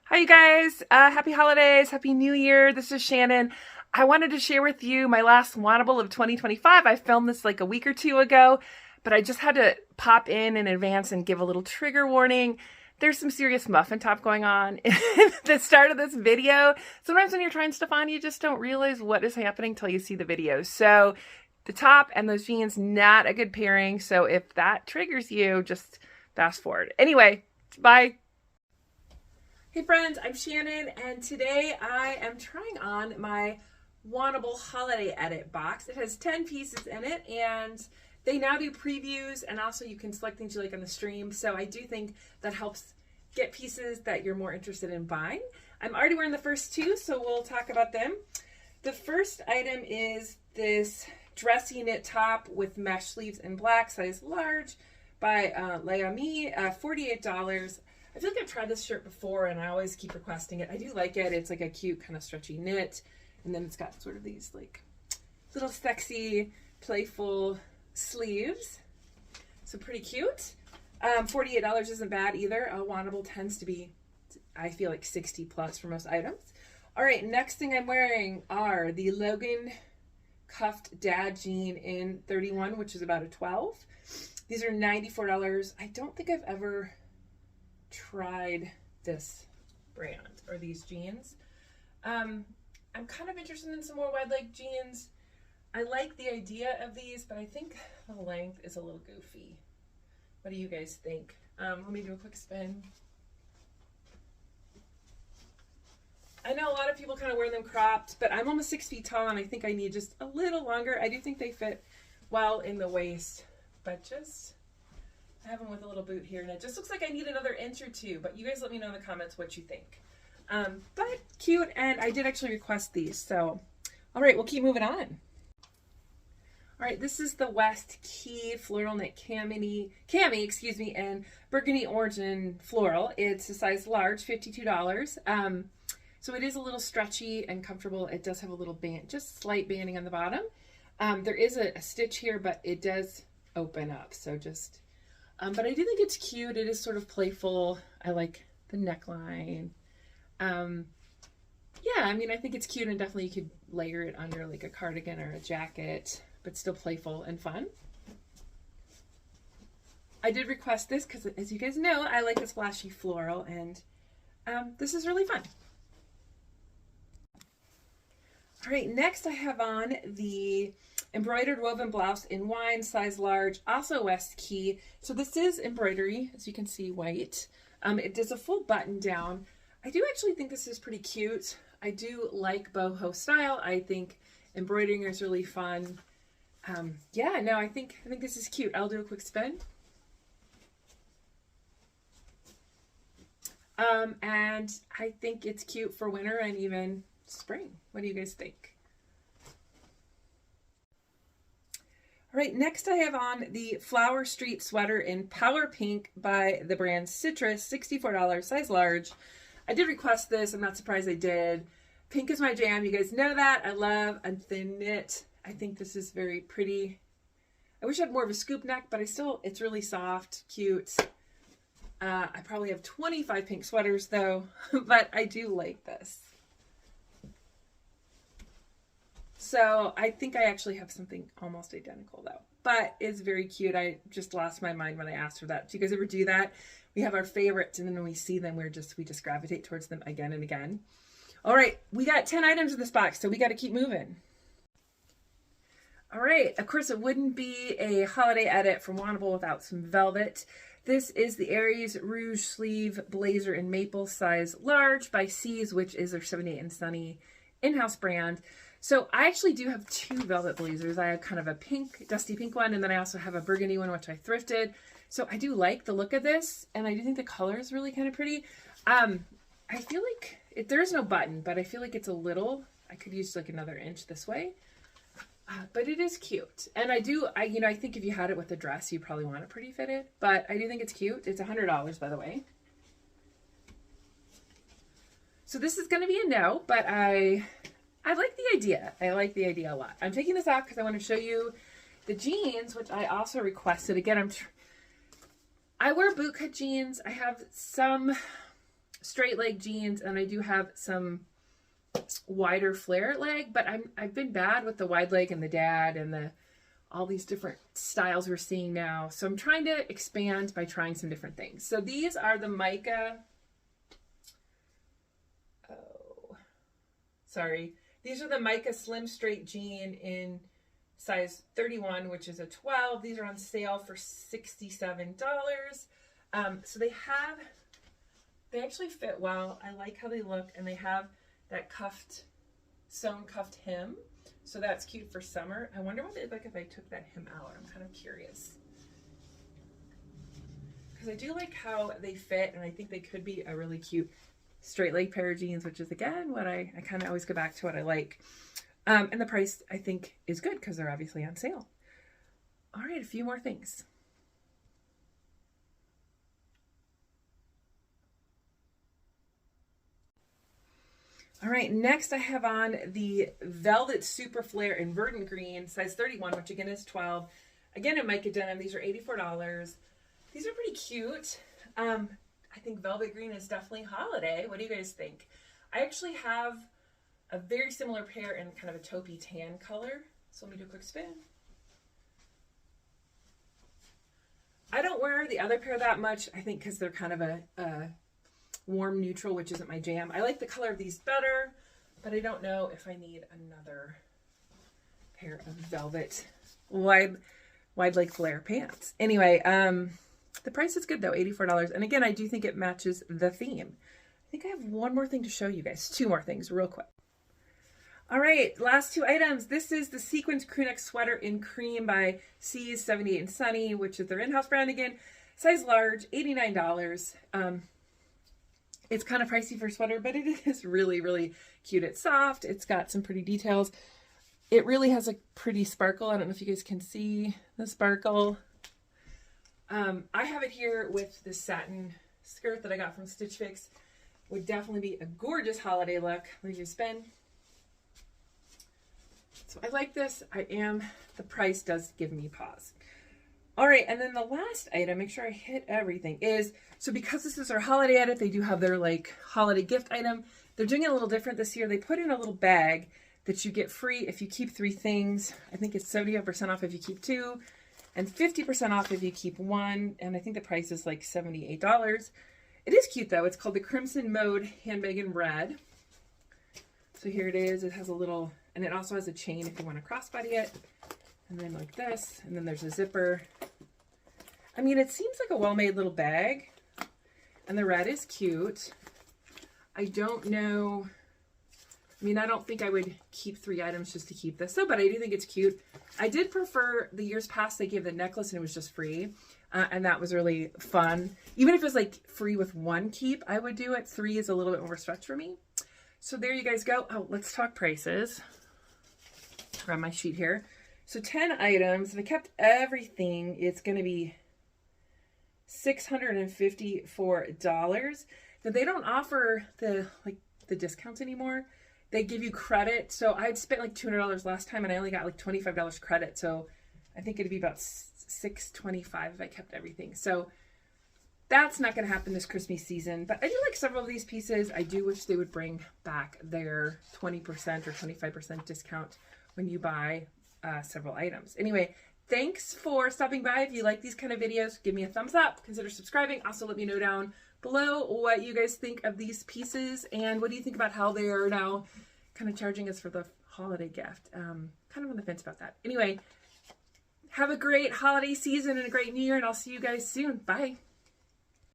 Hi, you guys. Happy holidays. Happy New Year. This is Shannon. I wanted to share with you my last Wantable of 2025. I filmed this like a week or two ago, but I just had to pop in advance and give a little trigger warning. There's some serious muffin top going on in the start of this video. Sometimes when you're trying stuff on, you just don't realize what is happening until you see the video. So the top and those jeans, not a good pairing. So if that triggers you, just fast forward. Anyway, bye. Hey friends, I'm Shannon, and today I am trying on my Wantable Holiday Edit box. It has 10 pieces in it, and they now do previews, and also you can select things you like on the stream, so I do think that helps get pieces that you're more interested in buying. I'm already wearing the first two, so we'll talk about them. The first item is this dressy knit top with mesh sleeves in black, size large, by Loislaneminnesota, $48. I feel like I've tried this shirt before and I always keep requesting it. I do like it. It's like a cute kind of stretchy knit. And then it's got sort of these like little sexy, playful sleeves. So pretty cute. $48 isn't bad either. Wantable tends to be, I feel like 60 plus for most items. All right, next thing I'm wearing are the Logan cuffed dad jean in 31, which is about a 12. These are $94. I don't think I've ever tried this brand or these jeans. I'm kind of interested in some more wide leg jeans. I like the idea of these, but I think the length is a little goofy. What do you guys think? Let me do a quick spin. I know a lot of people kind of wear them cropped, but I'm almost 6 feet tall and I think I need just a little longer. I do think they fit well in the waist, but just I have them with a little boot here, and it just looks like I need another inch or two, but you guys let me know in the comments what you think. But cute, and I did actually request these, so all right, we'll keep moving on. All right, this is the West Key Floral Knit cami, and burgundy orange and floral. It's a size large, $52. So it is a little stretchy and comfortable. It does have a little band, just slight banding on the bottom. There is a stitch here, but it does open up, so just but I do think it's cute. It is sort of playful. I like the neckline. Yeah, I mean, I think it's cute, and definitely you could layer it under like a cardigan or a jacket, but still playful and fun. I did request this because, as you guys know, I like a splashy floral, and this is really fun. All right, next I have on the embroidered woven blouse in wine, size large, also West Key. So this is embroidery, as you can see, white. It does a full button down. I do actually think this is pretty cute. I do like boho style. I think embroidering is really fun. Yeah, no, I think this is cute. I'll do a quick spin. And I think it's cute for winter and even spring. What do you guys think? All right, next I have on the Flower Street sweater in Power Pink by the brand Citrus, $64, size large. I did request this. I'm not surprised I did. Pink is my jam. You guys know that. I love a thin knit. I think this is very pretty. I wish I had more of a scoop neck, but it's really soft, cute. I probably have 25 pink sweaters though, but I do like this. So I think I actually have something almost identical though, but it's very cute. I just lost my mind when I asked for that. Do you guys ever do that? We have our favorites, and then when we see them, we just gravitate towards them again and again. All right, we got 10 items in this box, so we got to keep moving. All right, of course it wouldn't be a holiday edit from Wantable without some velvet. This is the Aries Rouge Sleeve Blazer in Maple, size large by C's, which is their 78 and Sunny in-house brand. So I actually do have two velvet blazers. I have kind of a pink, dusty pink one, and then I also have a burgundy one, which I thrifted. So I do like the look of this, and I do think the color is really kind of pretty. I feel like there is no button, but I feel like it's a little, I could use like another inch this way. But it is cute. And I think if you had it with a dress, you probably want it pretty fitted, but I do think it's cute. It's $100, by the way. So this is going to be a no, but I like the idea. I like the idea a lot. I'm taking this off because I want to show you the jeans, which I also requested. Again, I wear bootcut jeans. I have some straight leg jeans, and I do have some wider flare leg, but I've been bad with the wide leg and the dad and all these different styles we're seeing now. So I'm trying to expand by trying some different things. So these are the mica, these are the mica slim straight jean in size 31, which is a 12. These are on sale for $67. So they actually fit well. I like how they look, and they have that sewn cuffed hem. So that's cute for summer. I wonder what they'd look if I took that hem out. I'm kind of curious. Because I do like how they fit, and I think they could be a really cute straight leg pair of jeans, which is again what I kind of always go back to what I like. And the price I think is good because they're obviously on sale. All right, a few more things. All right, next I have on the Velvet Super Flare in Verdant Green, size 31, which again is 12. Again in mica denim. These are $84. These are pretty cute. I think velvet green is definitely holiday. What do you guys think? I actually have a very similar pair in kind of a taupey tan color. So let me do a quick spin. I don't wear the other pair that much, I think because they're kind of a warm neutral, which isn't my jam. I like the color of these better, but I don't know if I need another pair of velvet wide leg flare pants. Anyway, the price is good though, $84. And again, I do think it matches the theme. I think I have one more thing to show you guys. Two more things real quick. All right, last two items. This is the sequins crewneck sweater in cream by C's 78 and Sunny, which is their in-house brand again. Size large, $89. It's kind of pricey for a sweater, but it is really, really cute. It's soft. It's got some pretty details. It really has a pretty sparkle. I don't know if you guys can see the sparkle. I have it here with this satin skirt that I got from Stitch Fix. Would definitely be a gorgeous holiday look. Let me just spin. So I like this. The price does give me pause. All right, and then the last item, make sure I hit everything, is, so because this is our holiday edit, they do have their like holiday gift item. They're doing it a little different this year. They put in a little bag that you get free if you keep 3 things. I think it's 75% off if you keep 2, and 50% off if you keep 1, and I think the price is like $78. It is cute though. It's called the Crimson Mode Handbag in Red. So here it is. It has a little, and it also has a chain if you want to crossbody it. And then like this, and then there's a zipper. I mean, it seems like a well-made little bag, and the red is cute. I don't know, I mean, I don't think I would keep 3 items just to keep this, but I do think it's cute. I did prefer the years past they gave the necklace and it was just free, and that was really fun. Even if it was like free with 1 keep, I would do it. 3 is a little bit overstretched for me. So there you guys go. Oh, let's talk prices. Grab my sheet here. So 10 items, if I kept everything, it's going to be $654. Now they don't offer the discounts anymore. They give you credit. So I'd spent like $200 last time and I only got like $25 credit. So I think it'd be about $625 if I kept everything. So that's not going to happen this Christmas season, but I do like several of these pieces. I do wish they would bring back their 20% or 25% discount when you buy several items. Anyway, thanks for stopping by. If you like these kind of videos, give me a thumbs up. Consider subscribing. Also, let me know down below what you guys think of these pieces and what do you think about how they are now kind of charging us for the holiday gift. Kind of on the fence about that. Anyway, have a great holiday season and a great new year, and I'll see you guys soon. Bye.